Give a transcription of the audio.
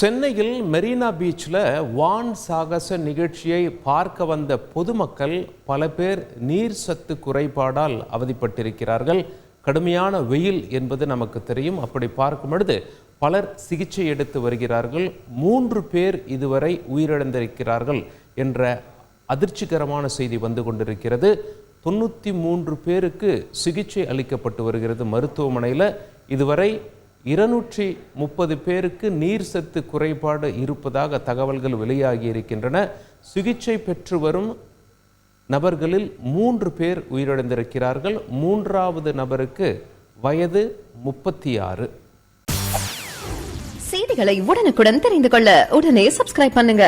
சென்னையில் மெரினா பீச்சில் வான் சாகச நிகழ்ச்சியை பார்க்க வந்த பொதுமக்கள் பல பேர் நீர் சத்து குறைபாடால் அவதிப்பட்டிருக்கிறார்கள். கடுமையான வெயில் என்பது நமக்கு தெரியும். அப்படி பார்க்கும் பொழுது பலர் சிகிச்சை எடுத்து வருகிறார்கள். 3 பேர் இதுவரை உயிரிழந்திருக்கிறார்கள் என்ற அதிர்ச்சிகரமான செய்தி வந்து கொண்டிருக்கிறது. 93 பேருக்கு சிகிச்சை அளிக்கப்பட்டு வருகிறது மருத்துவமனையில். இதுவரை 230 பேருக்கு நீர் சத்து குறைபாடு இருப்பதாக தகவல்கள் வெளியாகி இருக்கின்றன. சிகிச்சை பெற்று வரும் நபர்களில் 3 பேர் உயிரிழந்திருக்கிறார்கள். 3வது நபருக்கு வயது 36. செய்திகளை உடனுக்குடன் தெரிந்து கொள்ள உடனே சப்ஸ்கிரைப் பண்ணுங்க.